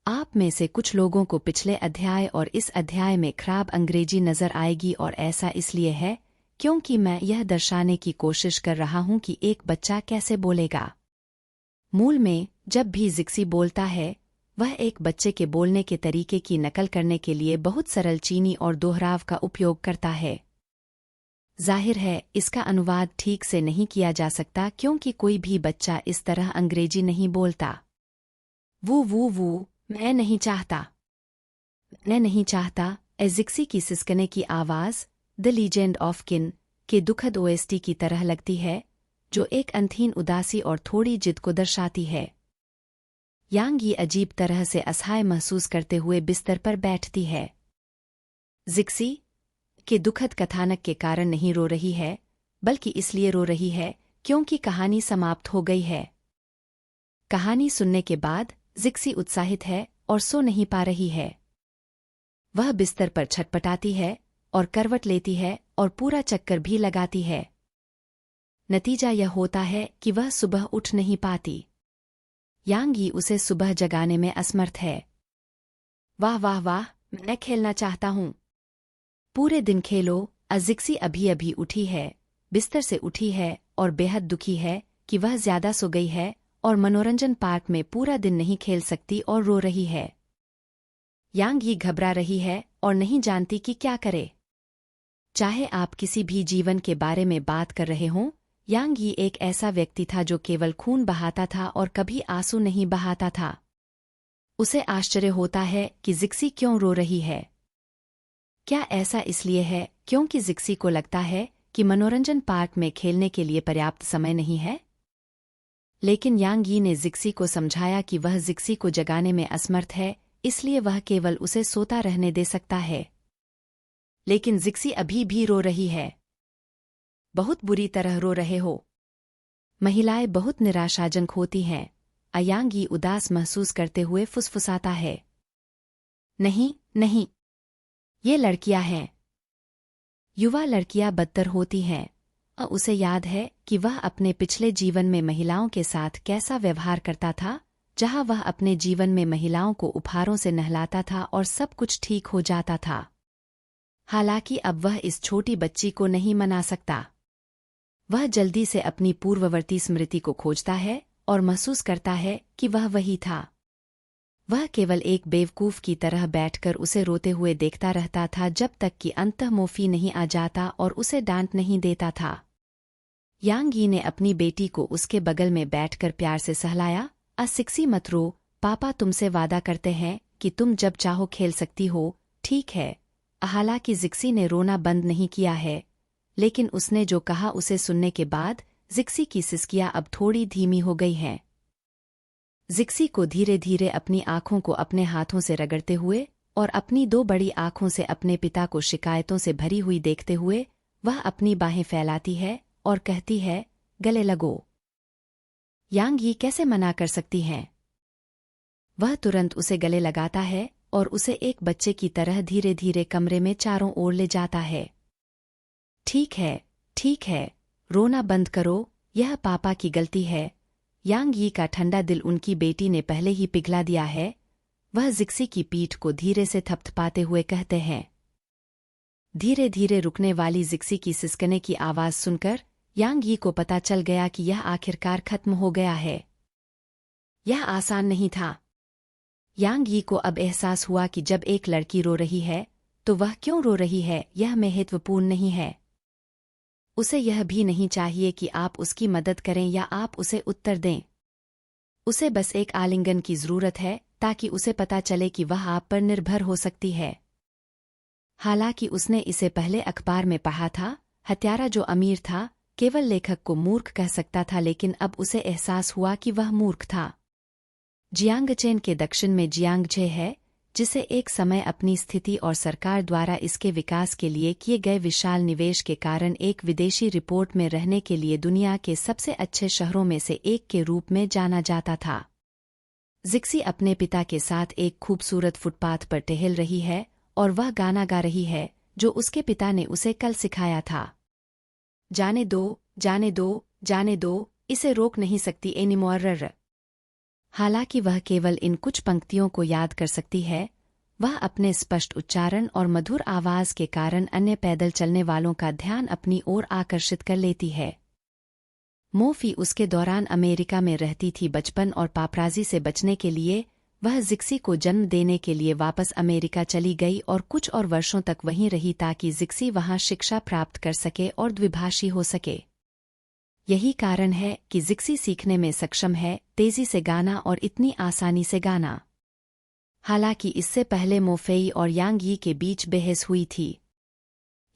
आप में से कुछ लोगों को पिछले अध्याय और इस अध्याय में खराब अंग्रेजी नजर आएगी और ऐसा इसलिए है क्योंकि मैं यह दर्शाने की कोशिश कर रहा हूं कि एक बच्चा कैसे बोलेगा। मूल में जब भी जिक्सी बोलता है वह एक बच्चे के बोलने के तरीके की नकल करने के लिए बहुत सरल चीनी और दोहराव का उपयोग करता है। जाहिर है इसका अनुवाद ठीक से नहीं किया जा सकता क्योंकि कोई भी बच्चा इस तरह अंग्रेजी नहीं बोलता। वो मैं नहीं चाहता, मैं नहीं चाहता जिक्सी की सिसकने की आवाज द लीजेंड ऑफ किन के दुखद ओएसटी की तरह लगती है जो एक अंतहीन उदासी और थोड़ी जिद को दर्शाती है। यांग ये अजीब तरह से असहाय महसूस करते हुए बिस्तर पर बैठती है। जिक्सी के दुखद कथानक के कारण नहीं रो रही है बल्कि इसलिए रो रही है क्योंकि कहानी समाप्त हो गई है। कहानी सुनने के बाद जिक्सी उत्साहित है और सो नहीं पा रही है। वह बिस्तर पर छटपटाती है और करवट लेती है और पूरा चक्कर भी लगाती है। नतीजा यह होता है कि वह सुबह उठ नहीं पाती। यांग यी उसे सुबह जगाने में असमर्थ है। वाह वाह वाह, मैं खेलना चाहता हूँ। पूरे दिन खेलो। जिक्सी अभी अभी उठी है, बिस्तर से उठी है और बेहद दुखी है कि वह ज्यादा सो गई है और मनोरंजन पार्क में पूरा दिन नहीं खेल सकती और रो रही है। यांग यी घबरा रही है और नहीं जानती कि क्या करे। चाहे आप किसी भी जीवन के बारे में बात कर रहे हों, यांग यी एक ऐसा व्यक्ति था जो केवल खून बहाता था और कभी आंसू नहीं बहाता था। उसे आश्चर्य होता है कि जिक्सी क्यों रो रही है। क्या ऐसा इसलिए है क्योंकि जिक्सी को लगता है कि मनोरंजन पार्क में खेलने के लिए पर्याप्त समय नहीं है? लेकिन यांग यी ने जिक्सी को समझाया कि वह जिक्सी को जगाने में असमर्थ है, इसलिए वह केवल उसे सोता रहने दे सकता है। लेकिन जिक्सी अभी भी रो रही है। बहुत बुरी तरह रो रहे हो। महिलाएं बहुत निराशाजनक होती हैं। यांग यी उदास महसूस करते हुए फुसफुसाता है। नहीं नहीं, ये लड़कियां हैं। युवा लड़कियां बदतर होती हैं। उसे याद है कि वह अपने पिछले जीवन में महिलाओं के साथ कैसा व्यवहार करता था, जहां वह अपने जीवन में महिलाओं को उपहारों से नहलाता था और सब कुछ ठीक हो जाता था। हालांकि अब वह इस छोटी बच्ची को नहीं मना सकता। वह जल्दी से अपनी पूर्ववर्ती स्मृति को खोजता है और महसूस करता है कि वह वही था। वह केवल एक बेवकूफ की तरह बैठकर उसे रोते हुए देखता रहता था जब तक कि अंतर्मुखी नहीं आ जाता और उसे डांट नहीं देता था। यांग यी ने अपनी बेटी को उसके बगल में बैठकर प्यार से सहलाया। जिक्सी मत रो, पापा तुमसे वादा करते हैं कि तुम जब चाहो खेल सकती हो, ठीक है? हालांकि जिक्सी ने रोना बंद नहीं किया है, लेकिन उसने जो कहा उसे सुनने के बाद जिक्सी की सिसकियां अब थोड़ी धीमी हो गई हैं। जिक्सी को धीरे धीरे अपनी आंखों को अपने हाथों से रगड़ते हुए और अपनी दो बड़ी आंखों से अपने पिता को शिकायतों से भरी हुई देखते हुए वह अपनी बाहें फैलाती है और कहती है, गले लगो। यांग यी कैसे मना कर सकती हैं? वह तुरंत उसे गले लगाता है और उसे एक बच्चे की तरह धीरे धीरे कमरे में चारों ओर ले जाता है। ठीक है, रोना बंद करो, यह पापा की गलती है। यांग यी का ठंडा दिल उनकी बेटी ने पहले ही पिघला दिया है। वह जिक्सी की पीठ को धीरे से थपथपाते हुए कहते हैं। धीरे धीरे रुकने वाली जिक्सी की सिसकने की आवाज सुनकर यांग यी को पता चल गया कि यह आखिरकार खत्म हो गया है। यह आसान नहीं था। यांग यी को अब एहसास हुआ कि जब एक लड़की रो रही है तो वह क्यों रो रही है यह महत्वपूर्ण नहीं है। उसे यह भी नहीं चाहिए कि आप उसकी मदद करें या आप उसे उत्तर दें। उसे बस एक आलिंगन की जरूरत है ताकि उसे पता चले कि वह आप पर निर्भर हो सकती है। हालांकि उसने इसे पहले अखबार में पढ़ा था, हत्यारा जो अमीर था केवल लेखक को मूर्ख कह सकता था, लेकिन अब उसे एहसास हुआ कि वह मूर्ख था। जियांगचेन के दक्षिण में जियांगजे है, जिसे एक समय अपनी स्थिति और सरकार द्वारा इसके विकास के लिए किए गए विशाल निवेश के कारण एक विदेशी रिपोर्ट में रहने के लिए दुनिया के सबसे अच्छे शहरों में से एक के रूप में जाना जाता था। जिक्सी अपने पिता के साथ एक खूबसूरत फुटपाथ पर टहल रही है और वह गाना गा रही है जो उसके पिता ने उसे कल सिखाया था। जाने दो, जाने दो, जाने दो, इसे रोक नहीं सकती एनिमोर। हालांकि वह केवल इन कुछ पंक्तियों को याद कर सकती है, वह अपने स्पष्ट उच्चारण और मधुर आवाज के कारण अन्य पैदल चलने वालों का ध्यान अपनी ओर आकर्षित कर लेती है। मोफी उसके दौरान अमेरिका में रहती थी। बचपन और पापराजी से बचने के लिए वह जिक्सी को जन्म देने के लिए वापस अमेरिका चली गई और कुछ और वर्षों तक वहीं रही ताकि जिक्सी वहां शिक्षा प्राप्त कर सके और द्विभाषी हो सके। यही कारण है कि जिक्सी सीखने में सक्षम है, तेजी से गाना और इतनी आसानी से गाना। हालांकि इससे पहले मोफेई और यांग यी के बीच बहस हुई थी।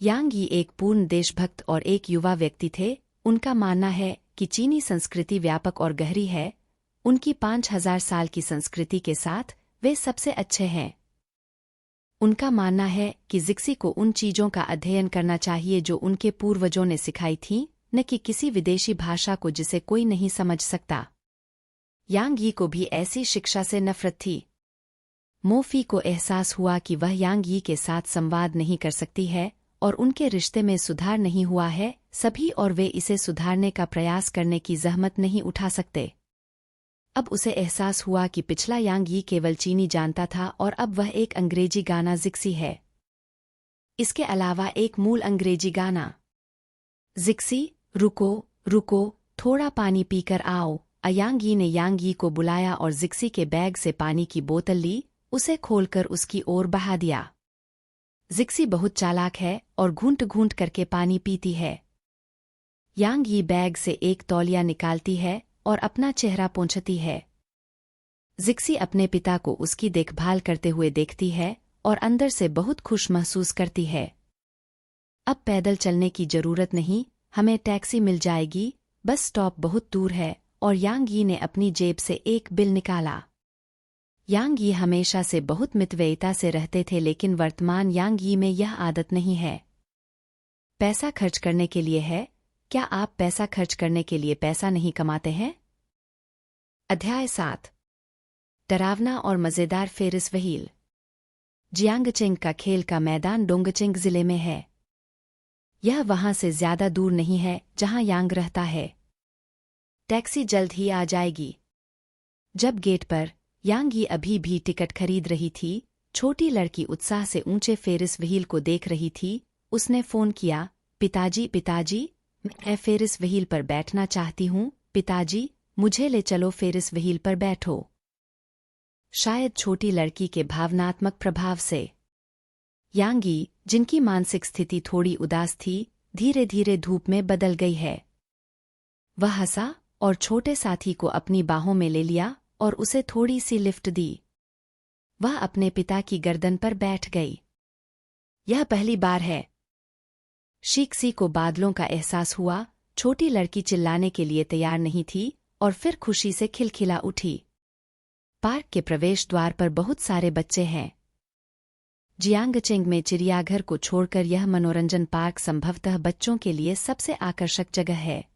यांग यी एक पूर्ण देशभक्त और एक युवा व्यक्ति थे। उनका मानना है कि चीनी संस्कृति व्यापक और गहरी है। उनकी 5000 साल की संस्कृति के साथ वे सबसे अच्छे हैं। उनका मानना है कि जिक्सी को उन चीजों का अध्ययन करना चाहिए जो उनके पूर्वजों ने सिखाई थीं, न कि किसी विदेशी भाषा को जिसे कोई नहीं समझ सकता। यांग यी को भी ऐसी शिक्षा से नफरत थी। मोफी को एहसास हुआ कि वह यांग यी के साथ संवाद नहीं कर सकती है और उनके रिश्ते में सुधार नहीं हुआ है सभी, और वे इसे सुधारने का प्रयास करने की जहमत नहीं उठा सकते। अब उसे एहसास हुआ कि पिछला यांग यी केवल चीनी जानता था और अब वह एक अंग्रेजी गाना जिक्सी है। इसके अलावा एक मूल अंग्रेजी गाना, जिक्सी रुको रुको थोड़ा पानी पीकर आओ। यांग यी ने यांग यी को बुलाया और जिक्सी के बैग से पानी की बोतल ली, उसे खोलकर उसकी ओर बहा दिया। जिक्सी बहुत चालाक है और घूंट घूंट करके पानी पीती है। यांग यी बैग से एक तौलिया निकालती है और अपना चेहरा पोंछती है। जिक्सी अपने पिता को उसकी देखभाल करते हुए देखती है और अंदर से बहुत खुश महसूस करती है। अब पैदल चलने की जरूरत नहीं, हमें टैक्सी मिल जाएगी, बस स्टॉप बहुत दूर है। और यांग यी ने अपनी जेब से एक बिल निकाला। यांग यी हमेशा से बहुत मितव्ययिता से रहते थे, लेकिन वर्तमान यांग यी में यह आदत नहीं है। पैसा खर्च करने के लिए है। क्या आप पैसा खर्च करने के लिए पैसा नहीं कमाते हैं? अध्याय 7। डरावना और मजेदार फेरिस व्हील। जियांगचेंग का खेल का मैदान डोंगचेंग जिले में है। यह वहां से ज्यादा दूर नहीं है जहां यांग रहता है। टैक्सी जल्द ही आ जाएगी। जब गेट पर यांग यी अभी भी टिकट खरीद रही थी, छोटी लड़की उत्साह से ऊंचे फेरिस व्हील को देख रही थी। उसने फोन किया, पिताजी पिताजी, मैं फेरिस व्हील पर बैठना चाहती हूँ। पिताजी मुझे ले चलो, फेरिस व्हील पर बैठो। शायद छोटी लड़की के भावनात्मक प्रभाव से यांग यी, जिनकी मानसिक स्थिति थोड़ी उदास थी, धीरे धीरे धूप में बदल गई है। वह हंसा और छोटे साथी को अपनी बाहों में ले लिया और उसे थोड़ी सी लिफ्ट दी। वह अपने पिता की गर्दन पर बैठ गई। यह पहली बार है। शीक्सी को बादलों का एहसास हुआ। छोटी लड़की चिल्लाने के लिए तैयार नहीं थी और फिर खुशी से खिलखिला उठी। पार्क के प्रवेश द्वार पर बहुत सारे बच्चे हैं। जियांगचेंग में चिड़ियाघर को छोड़कर यह मनोरंजन पार्क संभवतः बच्चों के लिए सबसे आकर्षक जगह है।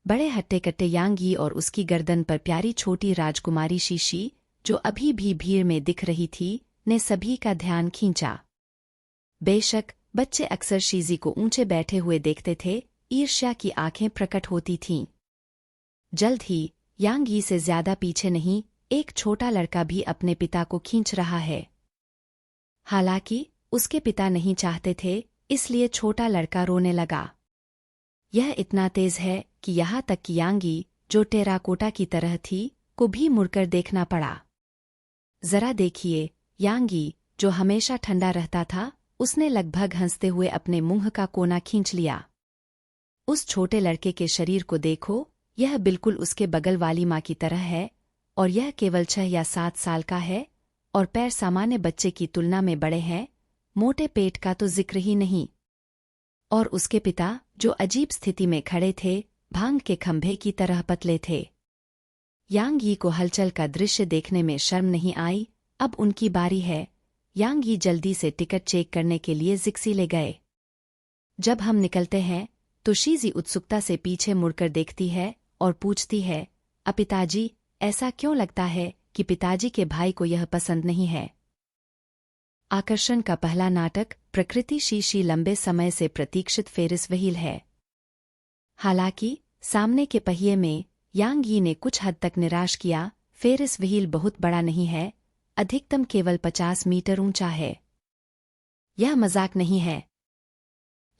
बड़े हट्टे-कट्टे यांग यी और उसकी गर्दन पर प्यारी छोटी राजकुमारी शीशी, जो अभी भी भीड़ में दिख रही थी, ने सभी का ध्यान खींचा। बेशक बच्चे अक्सर शीजी को ऊंचे बैठे हुए देखते थे, ईर्ष्या की आंखें प्रकट होती थीं। जल्द ही यांग यी से ज्यादा पीछे नहीं, एक छोटा लड़का भी अपने पिता को खींच रहा है। हालांकि उसके पिता नहीं चाहते थे, इसलिए छोटा लड़का रोने लगा। यह इतना तेज है कि यहाँ तक कि यांग यी, जो टेराकोटा की तरह थी, को भी मुड़कर देखना पड़ा। जरा देखिए, यांग यी, जो हमेशा ठंडा रहता था, उसने लगभग हंसते हुए अपने मुंह का कोना खींच लिया। उस छोटे लड़के के शरीर को देखो, यह बिल्कुल उसके बगल वाली माँ की तरह है, और यह केवल 6 या 7 साल का है, और पैर सामान्य बच्चे की तुलना में बड़े हैं, मोटे पेट का तो जिक्र ही नहीं। और उसके पिता, जो अजीब स्थिति में खड़े थे, भांग के खंभे की तरह पतले थे। यांग यी को हलचल का दृश्य देखने में शर्म नहीं आई। अब उनकी बारी है। यांग यी जल्दी से टिकट चेक करने के लिए जिक्सी ले गए। जब हम निकलते हैं तो शीजी उत्सुकता से पीछे मुड़कर देखती है और पूछती है, पिताजी, ऐसा क्यों लगता है कि पिताजी के भाई को यह पसंद नहीं है? आकर्षण का पहला नाटक प्रकृति शीशी लंबे समय से प्रतीक्षित फेरिस व्हील है। हालांकि सामने के पहिए में यांग यी ने कुछ हद तक निराश किया। फेरिस व्हील बहुत बड़ा नहीं है, अधिकतम केवल 50 मीटर ऊंचा है। यह मजाक नहीं है।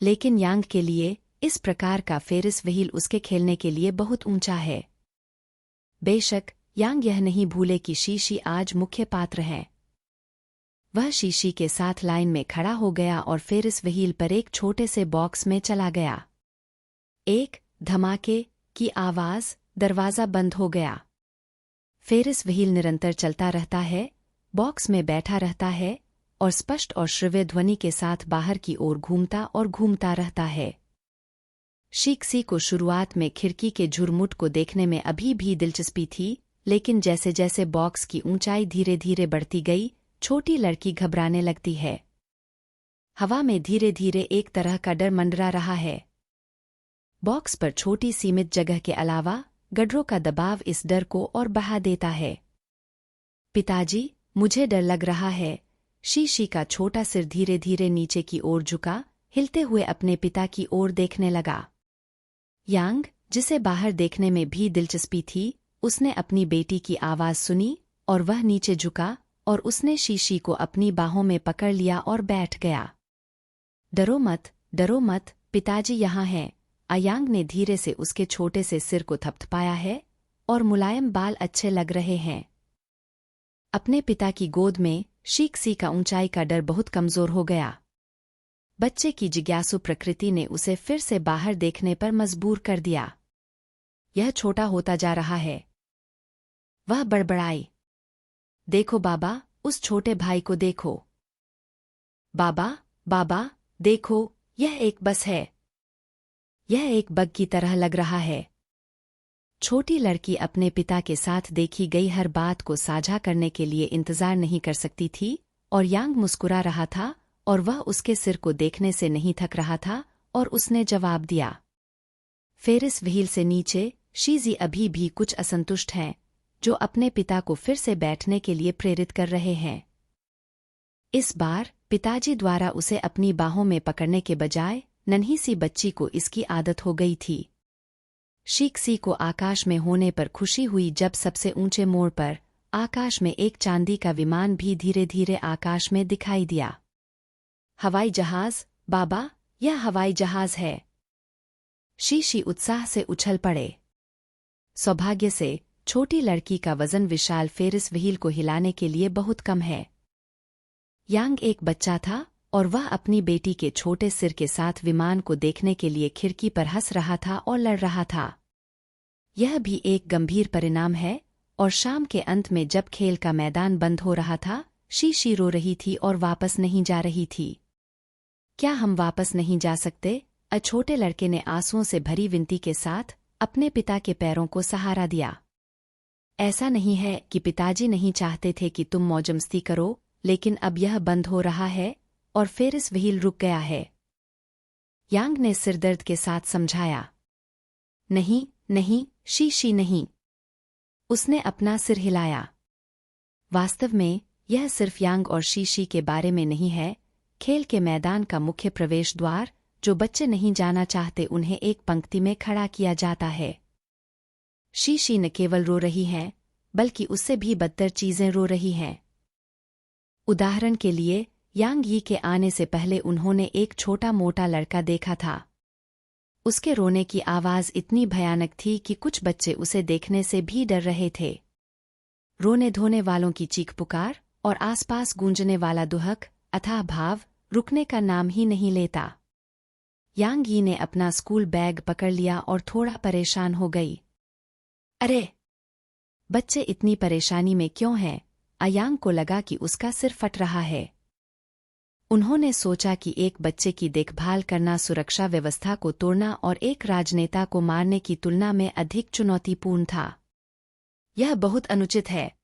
लेकिन यांग के लिए इस प्रकार का फेरिस व्हील उसके खेलने के लिए बहुत ऊंचा है। बेशक यांग यह नहीं भूले कि शीशी आज मुख्य पात्र है। वह शीशी के साथ लाइन में खड़ा हो गया और फेरिस व्हील पर एक छोटे से बॉक्स में चला गया। एक धमाके की आवाज, दरवाजा बंद हो गया। फेरिस व्हील निरंतर चलता रहता है, बॉक्स में बैठा रहता है और स्पष्ट और श्रव्य ध्वनि के साथ बाहर की ओर घूमता और घूमता रहता है। शीक्सी को शुरुआत में खिड़की के झुरमुट को देखने में अभी भी दिलचस्पी थी, लेकिन जैसे जैसे बॉक्स की ऊंचाई धीरे धीरे बढ़ती गई, छोटी लड़की घबराने लगती है। हवा में धीरे धीरे एक तरह का डर मंडरा रहा है। बॉक्स पर छोटी सीमित जगह के अलावा गड्ढों का दबाव इस डर को और बढ़ा देता है। पिताजी, मुझे डर लग रहा है। शीशी का छोटा सिर धीरे धीरे नीचे की ओर झुका, हिलते हुए अपने पिता की ओर देखने लगा। यांग, जिसे बाहर देखने में भी दिलचस्पी थी, उसने अपनी बेटी की आवाज सुनी और वह नीचे झुका और उसने शीशी को अपनी बाहों में पकड़ लिया और बैठ गया। डरो मत, पिताजी यहाँ हैं। अयांग ने धीरे से उसके छोटे से सिर को थपथपाया है और मुलायम बाल अच्छे लग रहे हैं। अपने पिता की गोद में शीक्सी का ऊंचाई का डर बहुत कमजोर हो गया। बच्चे की जिज्ञासु प्रकृति ने उसे फिर से बाहर देखने पर मजबूर कर दिया। यह छोटा होता जा रहा है। वह बड़बड़ाई, देखो बाबा, उस छोटे भाई को देखो। बाबा, देखो, यह एक बस है। यह एक बग की तरह लग रहा है। छोटी लड़की अपने पिता के साथ देखी गई हर बात को साझा करने के लिए इंतजार नहीं कर सकती थी और यांग मुस्कुरा रहा था और वह उसके सिर को देखने से नहीं थक रहा था और उसने जवाब दिया। फेरिस व्हील से नीचे शीजी अभी भी कुछ असंतुष्ट हैं, जो अपने पिता को फिर से बैठने के लिए प्रेरित कर रहे हैं। इस बार पिताजी द्वारा उसे अपनी बाहों में पकड़ने के बजाय नन्ही सी बच्ची को इसकी आदत हो गई थी। शीक्सी को आकाश में होने पर खुशी हुई जब सबसे ऊंचे मोड़ पर आकाश में एक चांदी का विमान भी धीरे धीरे आकाश में दिखाई दिया। हवाई जहाज, बाबा, यह हवाई जहाज है। शीशी उत्साह से उछल पड़े। सौभाग्य से छोटी लड़की का वजन विशाल फेरिस व्हील को हिलाने के लिए बहुत कम है। यांग एक बच्चा था और वह अपनी बेटी के छोटे सिर के साथ विमान को देखने के लिए खिड़की पर हंस रहा था और लड़ रहा था। यह भी एक गंभीर परिणाम है और शाम के अंत में जब खेल का मैदान बंद हो रहा था, शीशी रो रही थी और वापस नहीं जा रही थी। क्या हम वापस नहीं जा सकते? छोटे लड़के ने आंसुओं से भरी विनती के साथ अपने पिता के पैरों को सहारा दिया। ऐसा नहीं है कि पिताजी नहीं चाहते थे कि तुम मौजमस्ती करो, लेकिन अब यह बंद हो रहा है और फेरिस व्हील रुक गया है। यांग ने सिरदर्द के साथ समझाया। नहीं, शीशी नहीं। उसने अपना सिर हिलाया। वास्तव में यह सिर्फ यांग और शीशी के बारे में नहीं है। खेल के मैदान का मुख्य प्रवेश द्वार, जो बच्चे नहीं जाना चाहते, उन्हें एक पंक्ति में खड़ा किया जाता है। शीशी न केवल रो रही है, बल्कि उससे भी बदतर चीजें रो रही हैं। उदाहरण के लिए, यांग यी के आने से पहले उन्होंने एक छोटा मोटा लड़का देखा था। उसके रोने की आवाज इतनी भयानक थी कि कुछ बच्चे उसे देखने से भी डर रहे थे। रोने धोने वालों की चीख पुकार और आसपास गूंजने वाला दुहक, अथाह भाव, रुकने का नाम ही नहीं लेता। यांग यी ने अपना स्कूल बैग पकड़ लिया और थोड़ा परेशान हो गई। अरे, बच्चे इतनी परेशानी में क्यों हैं? अयांग को लगा कि उसका सिर फट रहा है। उन्होंने सोचा कि एक बच्चे की देखभाल करना सुरक्षा व्यवस्था को तोड़ना और एक राजनेता को मारने की तुलना में अधिक चुनौतीपूर्ण था। यह बहुत अनुचित है।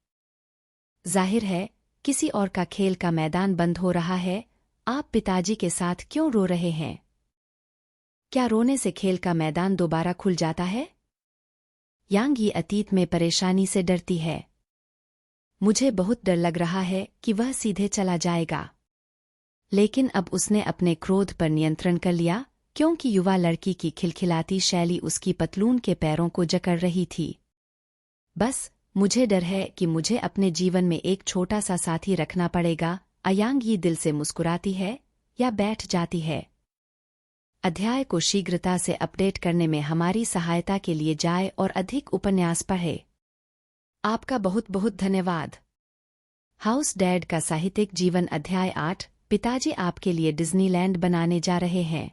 जाहिर है, किसी और का खेल का मैदान बंद हो रहा है। आप पिताजी के साथ क्यों रो रहे हैं? क्या रोने से खेल का मैदान दोबारा खुल जाता है? यांग यी अतीत में परेशानी से डरती है। मुझे बहुत डर लग रहा है कि वह सीधे चला जाएगा। लेकिन अब उसने अपने क्रोध पर नियंत्रण कर लिया, क्योंकि युवा लड़की की खिलखिलाती शैली उसकी पतलून के पैरों को जकड़ रही थी। बस, मुझे डर है कि मुझे अपने जीवन में एक छोटा सा साथी रखना पड़ेगा। अयांग यी दिल से मुस्कुराती है या बैठ जाती है। अध्याय को शीघ्रता से अपडेट करने में हमारी सहायता के लिए जाए और अधिक उपन्यास पढ़े। आपका बहुत बहुत धन्यवाद। हाउस डैड का साहित्यिक जीवन अध्याय 8। पिताजी आपके लिए डिज्नीलैंड बनाने जा रहे हैं।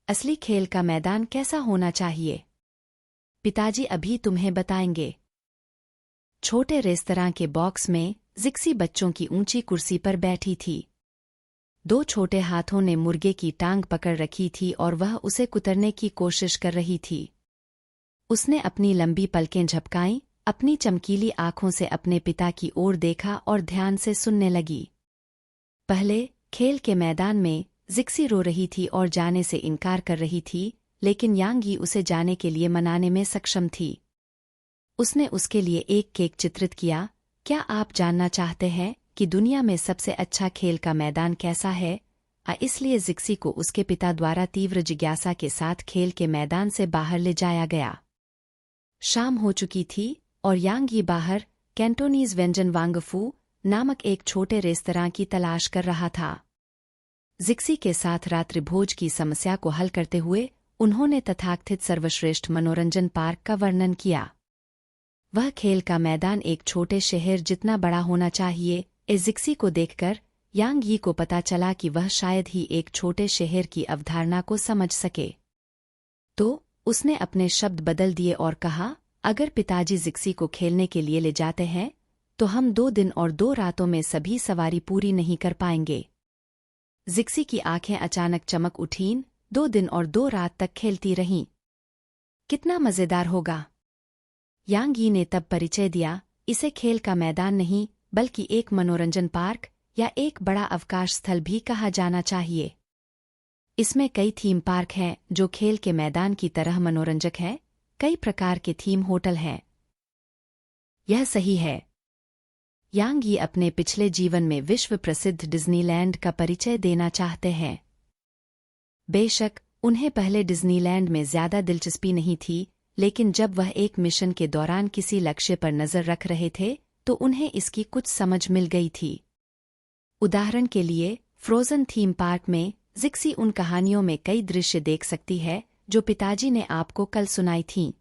असली खेल का मैदान कैसा होना चाहिए, पिताजी अभी तुम्हें बताएंगे। छोटे रेस्तरां के बॉक्स में जिक्सी बच्चों की ऊंची कुर्सी पर बैठी थी। 2 छोटे हाथों ने मुर्गे की टांग पकड़ रखी थी और वह उसे कुतरने की कोशिश कर रही थी। उसने अपनी लंबी पलकें झपकाईं, अपनी चमकीली आंखों से अपने पिता की ओर देखा और ध्यान से सुनने लगी। पहले खेल के मैदान में जिक्सी रो रही थी और जाने से इनकार कर रही थी, लेकिन यांग यी उसे जाने के लिए मनाने में सक्षम थी। उसने उसके लिए एक केक चित्रित किया। क्या आप जानना चाहते हैं कि दुनिया में सबसे अच्छा खेल का मैदान कैसा है? इसलिए जिक्सी को उसके पिता द्वारा तीव्र जिज्ञासा के साथ खेल के मैदान से बाहर ले जाया गया। शाम हो चुकी थी और यांग यी बाहर कैंटोनीज व्यंजन वांगफू नामक एक छोटे रेस्तरां की तलाश कर रहा था। जिक्सी के साथ रात्रिभोज की समस्या को हल करते हुए उन्होंने तथाकथित सर्वश्रेष्ठ मनोरंजन पार्क का वर्णन किया। वह खेल का मैदान एक छोटे शहर जितना बड़ा होना चाहिए। जिक्सी को देखकर यांग यी को पता चला कि वह शायद ही एक छोटे शहर की अवधारणा को समझ सके। तो उसने अपने शब्द बदल दिए और कहा, अगर पिताजी जिक्सी को खेलने के लिए ले जाते हैं तो हम 2 दिन और 2 रातों में सभी सवारी पूरी नहीं कर पाएंगे। जिक्सी की आंखें अचानक चमक उठीं। 2 दिन और 2 रात तक खेलती रहीं। कितना मजेदार होगा। यांग यी ने तब परिचय दिया, इसे खेल का मैदान नहीं बल्कि एक मनोरंजन पार्क या एक बड़ा अवकाश स्थल भी कहा जाना चाहिए। इसमें कई थीम पार्क हैं जो खेल के मैदान की तरह मनोरंजक हैं। कई प्रकार के थीम होटल हैं। यह सही है। यांग यी अपने पिछले जीवन में विश्व प्रसिद्ध डिज्नीलैंड का परिचय देना चाहते हैं। बेशक उन्हें पहले डिज्नीलैंड में ज्यादा दिलचस्पी नहीं थी, लेकिन जब वह एक मिशन के दौरान किसी लक्ष्य पर नजर रख रहे थे तो उन्हें इसकी कुछ समझ मिल गई थी। उदाहरण के लिए फ्रोजन थीम पार्क में जिक्सी उन कहानियों में कई दृश्य देख सकती है जो पिताजी ने आपको कल सुनाई थीं।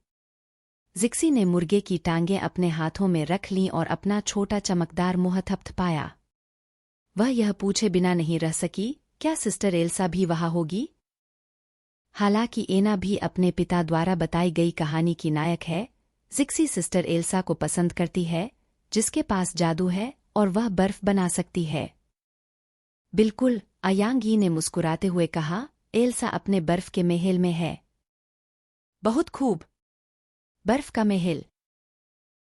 जिक्सी ने मुर्गे की टांगें अपने हाथों में रख लीं और अपना छोटा चमकदार मुंह थपथपाया। वह यह पूछे बिना नहीं रह सकी, क्या सिस्टर एल्सा भी वहां होगी? हालांकि एना भी अपने पिता द्वारा बताई गई कहानी की नायक है। जिक्सी सिस्टर एल्सा को पसंद करती है, जिसके पास जादू है और वह बर्फ बना सकती है। बिल्कुल, यांग यी ने मुस्कुराते हुए कहा, एल्सा अपने बर्फ के महल में है। बहुत खूब। बर्फ का महल।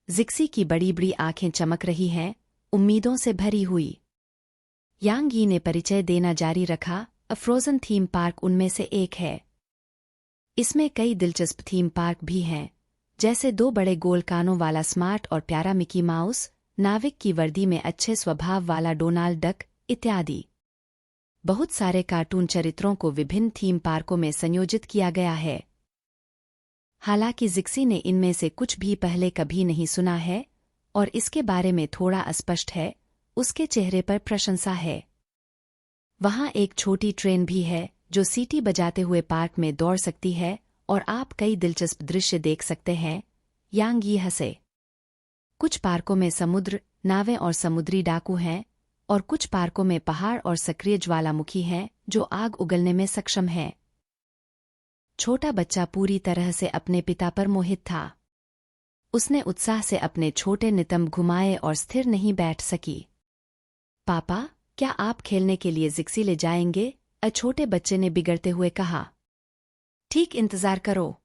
जिक्सी की बड़ी बड़ी आंखें चमक रही हैं, उम्मीदों से भरी हुई। यांग यी ने परिचय देना जारी रखा, फ्रोजन थीम पार्क उनमें से एक है। इसमें कई दिलचस्प थीम पार्क भी हैं, जैसे 2 बड़े गोल कानों वाला स्मार्ट और प्यारा मिकी माउस, नाविक की वर्दी में अच्छे स्वभाव वाला डोनाल्ड डक इत्यादि। बहुत सारे कार्टून चरित्रों को विभिन्न थीम पार्कों में संयोजित किया गया है। हालांकि जिक्सी ने इनमें से कुछ भी पहले कभी नहीं सुना है और इसके बारे में थोड़ा अस्पष्ट है। उसके चेहरे पर प्रशंसा है। वहां एक छोटी ट्रेन भी है जो सीटी बजाते हुए पार्क में दौड़ सकती है और आप कई दिलचस्प दृश्य देख सकते हैं। यांग यी हंसे। कुछ पार्कों में समुद्र, नावें और समुद्री डाकू हैं और कुछ पार्कों में पहाड़ और सक्रिय ज्वालामुखी हैं जो आग उगलने में सक्षम है। छोटा बच्चा पूरी तरह से अपने पिता पर मोहित था। उसने उत्साह से अपने छोटे नितंब घुमाए और स्थिर नहीं बैठ सकी। पापा, क्या आप खेलने के लिए जिक्सी ले जाएंगे? छोटे बच्चे ने बिगड़ते हुए कहा। ठीक, इंतजार करो।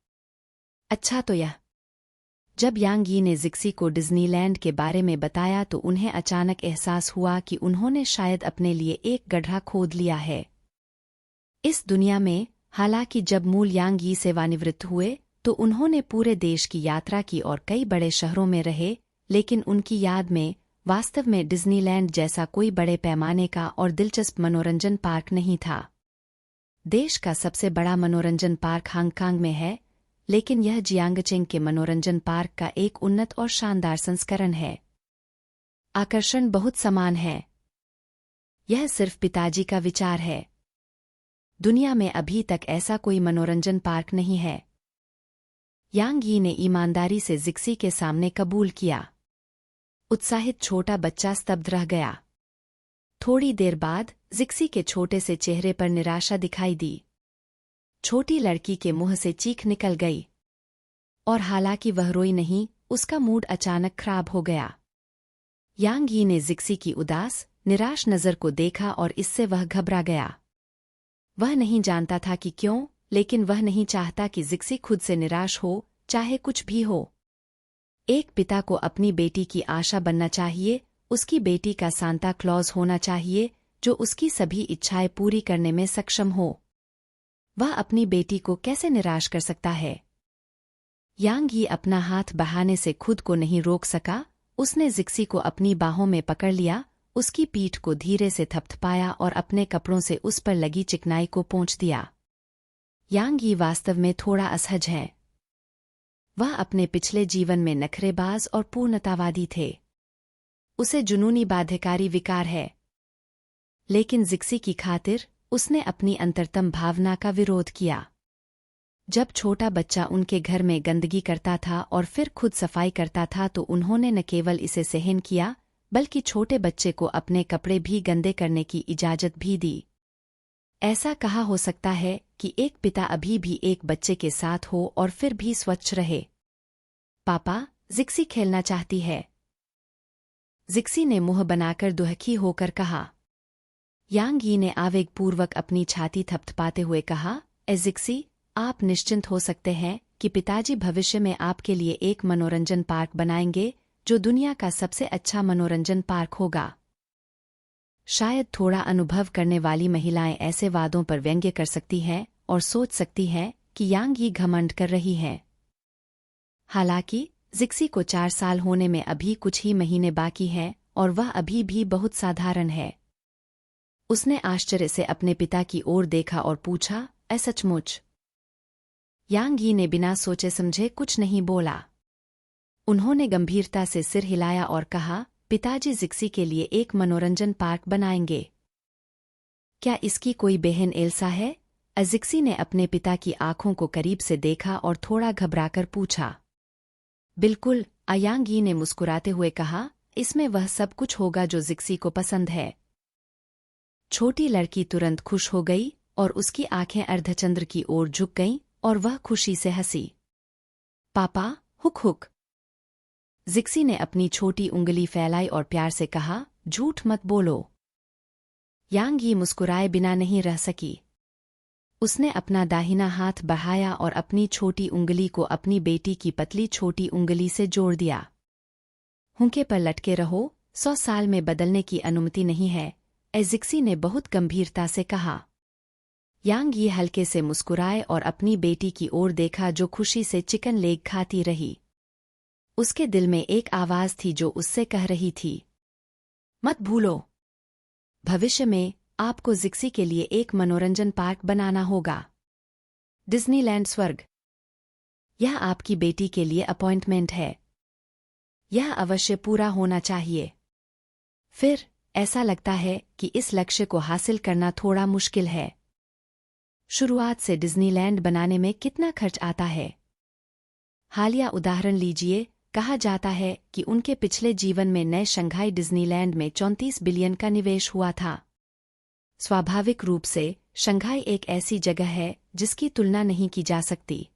अच्छा तो यह। जब यांग यी ने जिक्सी को डिज्नीलैंड के बारे में बताया तो उन्हें अचानक एहसास हुआ कि उन्होंने शायद अपने लिए एक गड्ढा खोद लिया है। इस दुनिया में, हालांकि जब मूल यांग यी सेवानिवृत्त हुए तो उन्होंने पूरे देश की यात्रा की और कई बड़े शहरों में रहे, लेकिन उनकी याद में वास्तव में डिज्नीलैंड जैसा कोई बड़े पैमाने का और दिलचस्प मनोरंजन पार्क नहीं था। देश का सबसे बड़ा मनोरंजन पार्क हांगकांग में है, लेकिन यह जियांगचेंग के मनोरंजन पार्क का एक उन्नत और शानदार संस्करण है। आकर्षण बहुत समान है। यह सिर्फ पिताजी का विचार है। दुनिया में अभी तक ऐसा कोई मनोरंजन पार्क नहीं है। यांग यी ने ईमानदारी से जिक्सी के सामने कबूल किया। उत्साहित छोटा बच्चा स्तब्ध रह गया। थोड़ी देर बाद जिक्सी के छोटे से चेहरे पर निराशा दिखाई दी। छोटी लड़की के मुंह से चीख निकल गई। और हालांकि वह रोई नहीं, उसका मूड अचानक खराब हो गया। यांग यी ने जिक्सी की उदास, निराश नज़र को देखा और इससे वह घबरा गया। वह नहीं जानता था कि क्यों, लेकिन वह नहीं चाहता कि जिक्सी खुद से निराश हो, चाहे कुछ भी हो। एक पिता को अपनी बेटी की आशा बनना चाहिए, उसकी बेटी का सांता क्लॉज होना चाहिए, जो उसकी सभी इच्छाएं पूरी करने में सक्षम हो। वह अपनी बेटी को कैसे निराश कर सकता है? यांग यी अपना हाथ बहाने से खुद को नहीं रोक सका। उसने जिक्सी को अपनी बाहों में पकड़ लिया, उसकी पीठ को धीरे से थपथपाया और अपने कपड़ों से उस पर लगी चिकनाई को पोंछ दिया। यांग यी वास्तव में थोड़ा असहज है। वह अपने पिछले जीवन में नखरेबाज और पूर्णतावादी थे। उसे जुनूनी बाध्यकारी विकार है। लेकिन जिक्सी की खातिर उसने अपनी अंतरतम भावना का विरोध किया। जब छोटा बच्चा उनके घर में गंदगी करता था और फिर खुद सफाई करता था तो उन्होंने न केवल इसे सहन किया, बल्कि छोटे बच्चे को अपने कपड़े भी गंदे करने की इजाजत भी दी। ऐसा कहा हो सकता है कि एक पिता अभी भी एक बच्चे के साथ हो और फिर भी स्वच्छ रहे। पापा, जिक्सी खेलना चाहती है। जिक्सी ने मुंह बनाकर दुहखी होकर कहा। यांग यी ने आवेगपूर्वक अपनी छाती थपथपाते हुए कहा, ए जिक्सी, आप निश्चिंत हो सकते हैं कि पिताजी भविष्य में आपके लिए एक मनोरंजन पार्क बनाएंगे, जो दुनिया का सबसे अच्छा मनोरंजन पार्क होगा। शायद थोड़ा अनुभव करने वाली महिलाएं ऐसे वादों पर व्यंग्य कर सकती हैं और सोच सकती हैं कि यांग यी घमंड कर रही है। हालांकि जिक्सी को 4 साल होने में अभी कुछ ही महीने बाकी हैं और वह अभी भी बहुत साधारण है। उसने आश्चर्य से अपने पिता की ओर देखा और पूछा, ऐ सचमुच? यांग यी ने बिना सोचे समझे कुछ नहीं बोला। उन्होंने गंभीरता से सिर हिलाया और कहा, पिताजी जिक्सी के लिए एक मनोरंजन पार्क बनाएंगे। क्या इसकी कोई बहन एल्सा है? जिक्सी ने अपने पिता की आंखों को करीब से देखा और थोड़ा घबराकर पूछा। बिल्कुल, यांग यी ने मुस्कुराते हुए कहा, इसमें वह सब कुछ होगा जो जिक्सी को पसंद है। छोटी लड़की तुरंत खुश हो गई और उसकी आंखें अर्धचंद्र की ओर झुक गईं और वह खुशी से हंसी। पापा, हुक हुक। जिक्सी ने अपनी छोटी उंगली फैलाई और प्यार से कहा, झूठ मत बोलो। यांग यी मुस्कुराए बिना नहीं रह सकी। उसने अपना दाहिना हाथ बढ़ाया और अपनी छोटी उंगली को अपनी बेटी की पतली छोटी उंगली से जोड़ दिया। हुंके पर लटके रहो, 100 साल में बदलने की अनुमति नहीं है, जिक्सी ने बहुत गंभीरता से कहा। यांग यी हल्के से मुस्कुराए और अपनी बेटी की ओर देखा जो खुशी से चिकन लेग खाती रही। उसके दिल में एक आवाज थी जो उससे कह रही थी, मत भूलो, भविष्य में आपको जिक्सी के लिए एक मनोरंजन पार्क बनाना होगा। डिज्नीलैंड स्वर्ग। यह आपकी बेटी के लिए अपॉइंटमेंट है। यह अवश्य पूरा होना चाहिए। फिर ऐसा लगता है कि इस लक्ष्य को हासिल करना थोड़ा मुश्किल है। शुरुआत से डिज्नीलैंड बनाने में कितना खर्च आता है? हालिया उदाहरण लीजिए, कहा जाता है कि उनके पिछले जीवन में नए शंघाई डिज्नीलैंड में 34 बिलियन का निवेश हुआ था। स्वाभाविक रूप से शंघाई एक ऐसी जगह है जिसकी तुलना नहीं की जा सकती।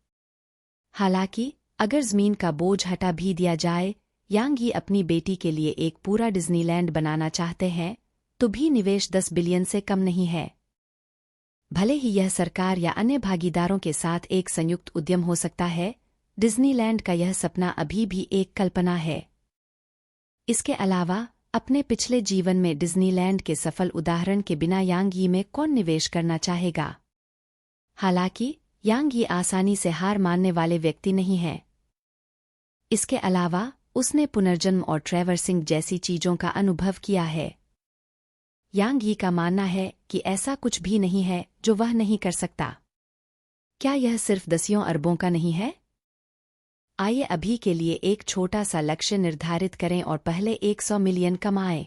हालांकि अगर जमीन का बोझ हटा भी दिया जाए, यांग यी अपनी बेटी के लिए एक पूरा डिज्नीलैंड बनाना चाहते हैं, तो भी निवेश 10 बिलियन से कम नहीं है। भले ही यह सरकार या अन्य भागीदारों के साथ एक संयुक्त उद्यम हो सकता है, डिज्नीलैंड का यह सपना अभी भी एक कल्पना है। इसके अलावा अपने पिछले जीवन में डिज्नीलैंड के सफल उदाहरण के बिना यांग यी में कौन निवेश करना चाहेगा? हालांकि यांग यी आसानी से हार मानने वाले व्यक्ति नहीं है। इसके अलावा उसने पुनर्जन्म और ट्रैवर्सिंग जैसी चीजों का अनुभव किया है। यांग यी का मानना है कि ऐसा कुछ भी नहीं है जो वह नहीं कर सकता। क्या यह सिर्फ 10 अरबों का नहीं है? आइए अभी के लिए एक छोटा सा लक्ष्य निर्धारित करें और पहले 100 मिलियन कमाएं।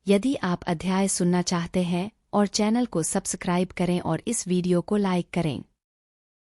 यदि आप अध्याय सुनना चाहते हैं और चैनल को सब्सक्राइब करें और इस वीडियो को लाइक करें।